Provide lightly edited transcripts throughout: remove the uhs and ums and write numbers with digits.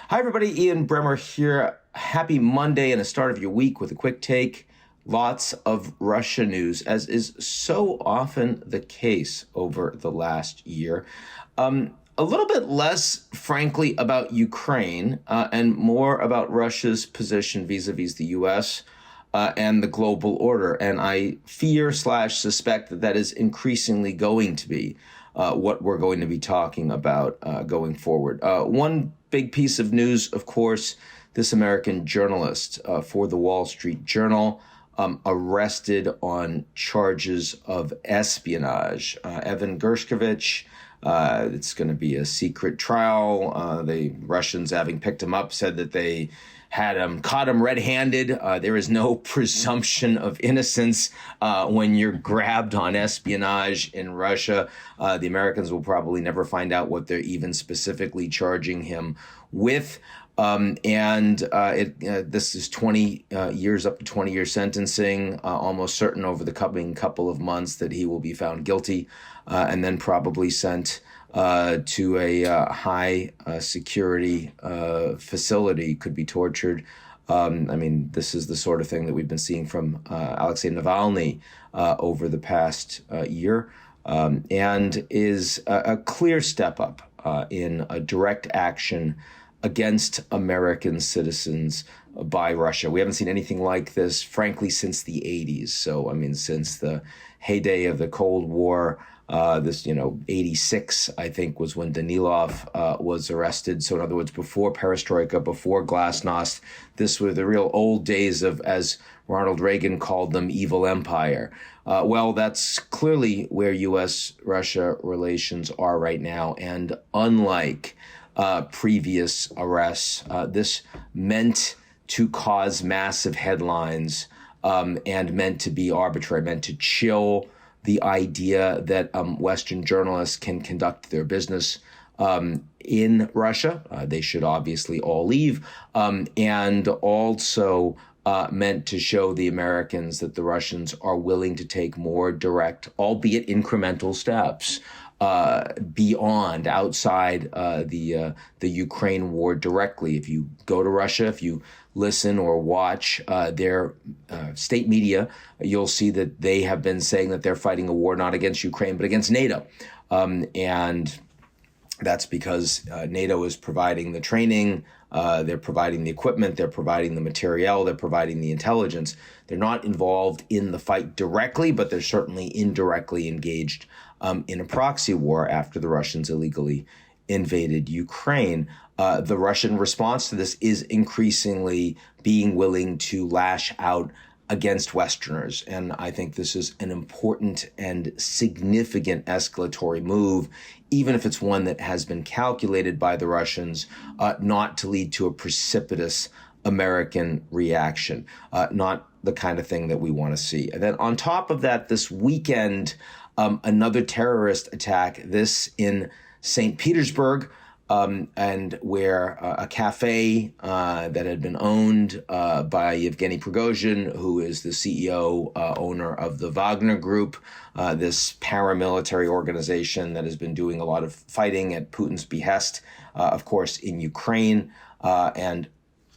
Hi, everybody. Ian Bremmer here. Happy Monday and the start of your week with a quick take. Lots of Russia news, as is so often the case over the last year. A little bit less, frankly, about Ukraine and more about Russia's position vis-a-vis the U.S. And the global order. And I fear/suspect that is increasingly going to be what we're going to be talking about going forward. One big piece of news, of course, this American journalist for the Wall Street Journal arrested on charges of espionage. Evan Gershkovich. It's going to be a secret trial. The Russians, having picked him up, said that they had caught him red-handed. There is no presumption of innocence when you're grabbed on espionage in Russia. The Americans will probably never find out what they're even specifically charging him with. This is 20 years, up to 20-year sentencing, almost certain over the coming couple of months that he will be found guilty and then probably sent to a high security facility, could be tortured. This is the sort of thing that we've been seeing from Alexei Navalny over the past year, and is a clear step up in a direct action against American citizens by Russia. We haven't seen anything like this, frankly, since the 80s. So, since the heyday of the Cold War, 86, I think, was when Daniloff was arrested. So in other words, before Perestroika, before Glasnost, this were the real old days of, as Ronald Reagan called them, evil empire. Well, that's clearly where U.S.-Russia relations are right now. And unlike previous arrests, this meant to cause massive headlines and meant to be arbitrary, meant to chill the idea that Western journalists can conduct their business in Russia. They should obviously all leave, and also meant to show the Americans that the Russians are willing to take more direct, albeit incremental steps beyond, outside the Ukraine war directly. If you go to Russia, if you listen or watch their state media, you'll see that they have been saying that they're fighting a war not against Ukraine, but against NATO. And that's because NATO is providing the training, they're providing the equipment, they're providing the materiel, they're providing the intelligence. They're not involved in the fight directly, but they're certainly indirectly engaged in a proxy war after the Russians illegally invaded Ukraine. The Russian response to this is increasingly being willing to lash out against Westerners. And I think this is an important and significant escalatory move, even if it's one that has been calculated by the Russians not to lead to a precipitous American reaction, not the kind of thing that we want to see. And then on top of that, this weekend, another terrorist attack, this in St. Petersburg, and where a cafe that had been owned by Yevgeny Prigozhin, who is the CEO, owner of the Wagner Group, this paramilitary organization that has been doing a lot of fighting at Putin's behest, of course, in Ukraine, and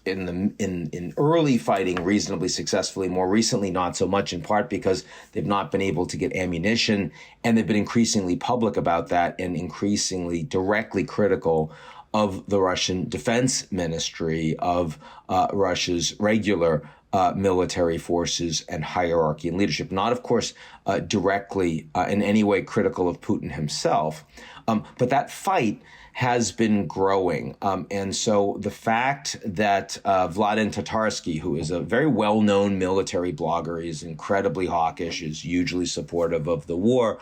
in early fighting reasonably successfully, more recently not so much, in part because they've not been able to get ammunition, and they've been increasingly public about that and increasingly directly critical of the Russian Defense Ministry, of Russia's regular military forces and hierarchy and leadership. Not, of course, directly in any way critical of Putin himself, but that fight has been growing. And so the fact that Vladen Tatarski, who is a very well-known military blogger, is incredibly hawkish, is hugely supportive of the war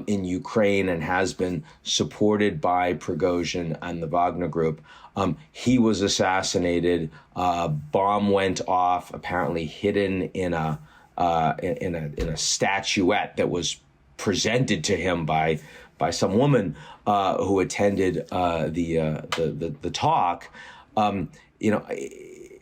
in Ukraine and has been supported by Prigozhin and the Wagner Group, he was assassinated. Bomb went off, apparently hidden in a statuette that was presented to him by some woman who attended the talk.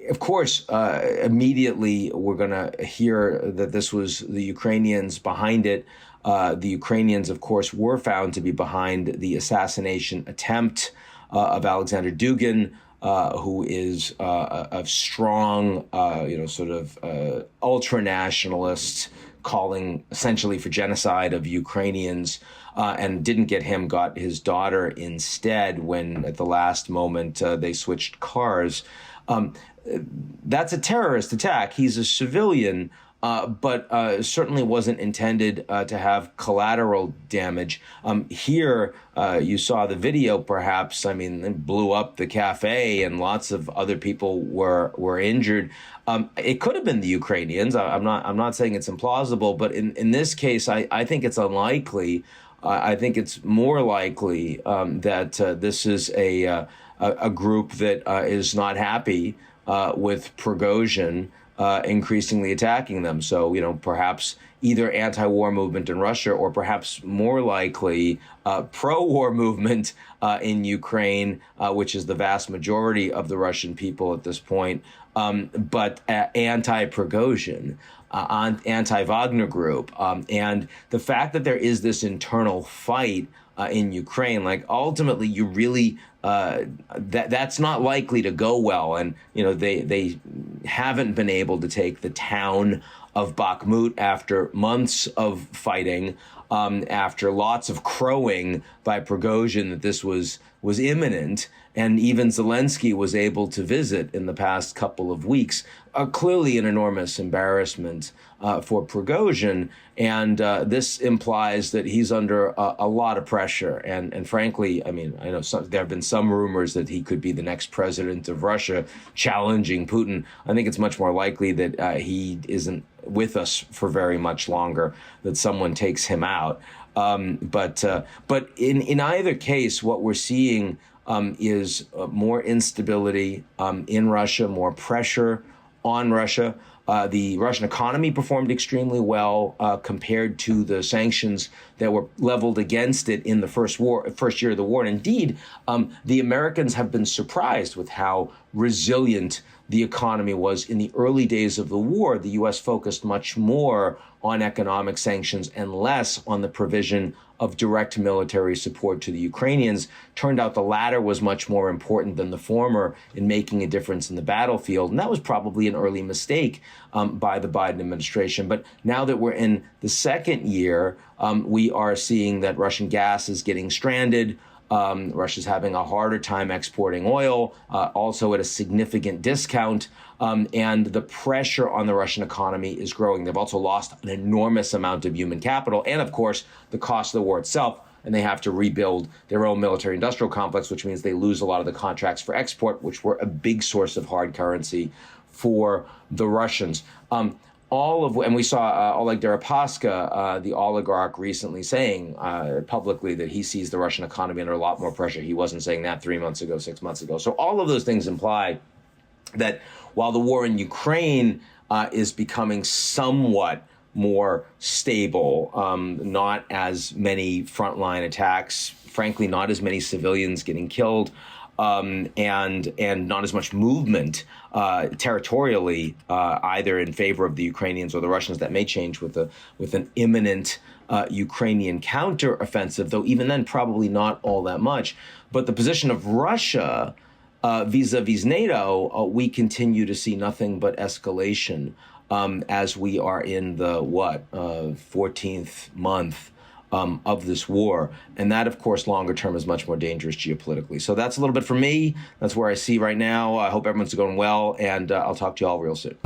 Of course, immediately we're going to hear that this was the Ukrainians behind it. The Ukrainians, of course, were found to be behind the assassination attempt of Alexander Dugan, who is a strong, sort of ultra-nationalist, calling essentially for genocide of Ukrainians, and didn't get him, got his daughter instead when at the last moment they switched cars. That's a terrorist attack. He's a civilian, but certainly wasn't intended to have collateral damage. Here, you saw the video, perhaps. I mean, it blew up the cafe, and lots of other people were injured. It could have been the Ukrainians. I'm not saying it's implausible, but in this case, I think it's unlikely. I think it's more likely that this is a group that is not happy with Prigozhin increasingly attacking them. So, perhaps either anti-war movement in Russia or perhaps more likely pro-war movement in Ukraine, which is the vast majority of the Russian people at this point, but anti-Prigozhin. Anti-Wagner group. And the fact that there is this internal fight in Ukraine, like ultimately you really, that's not likely to go well. And, they haven't been able to take the town of Bakhmut after months of fighting, after lots of crowing by Prigozhin that this was imminent. And even Zelensky was able to visit in the past couple of weeks. Clearly an enormous embarrassment for Prigozhin. And this implies that he's under a lot of pressure. And frankly, I mean, I know there have been some rumors that he could be the next president of Russia challenging Putin. I think it's much more likely that he isn't with us for very much longer, that someone takes him out. But in either case, what we're seeing is more instability in Russia, more pressure on Russia. The Russian economy performed extremely well compared to the sanctions that were leveled against it in the first year of the war. And indeed, the Americans have been surprised with how resilient the economy was in the early days of the war. The U.S. focused much more on economic sanctions and less on the provision of direct military support to the Ukrainians. Turned out the latter was much more important than the former in making a difference in the battlefield. And that was probably an early mistake by the Biden administration. But now that we're in the second year, we are seeing that Russian gas is getting stranded. Russia's having a harder time exporting oil, also at a significant discount. And the pressure on the Russian economy is growing. They've also lost an enormous amount of human capital and, of course, the cost of the war itself. And they have to rebuild their own military-industrial complex, which means they lose a lot of the contracts for export, which were a big source of hard currency for the Russians. And we saw Oleg Deripaska, the oligarch, recently saying publicly that he sees the Russian economy under a lot more pressure. He wasn't saying that 3 months ago, 6 months ago. So all of those things imply that while the war in Ukraine is becoming somewhat more stable, not as many frontline attacks, frankly, not as many civilians getting killed, and not as much movement territorially, either in favor of the Ukrainians or the Russians. That may change with an imminent Ukrainian counteroffensive, though even then probably not all that much. But the position of Russia vis-a-vis NATO, we continue to see nothing but escalation as we are in the 14th month of this war. And that, of course, longer term is much more dangerous geopolitically. So that's a little bit for me. That's where I see right now. I hope everyone's going well, and I'll talk to you all real soon.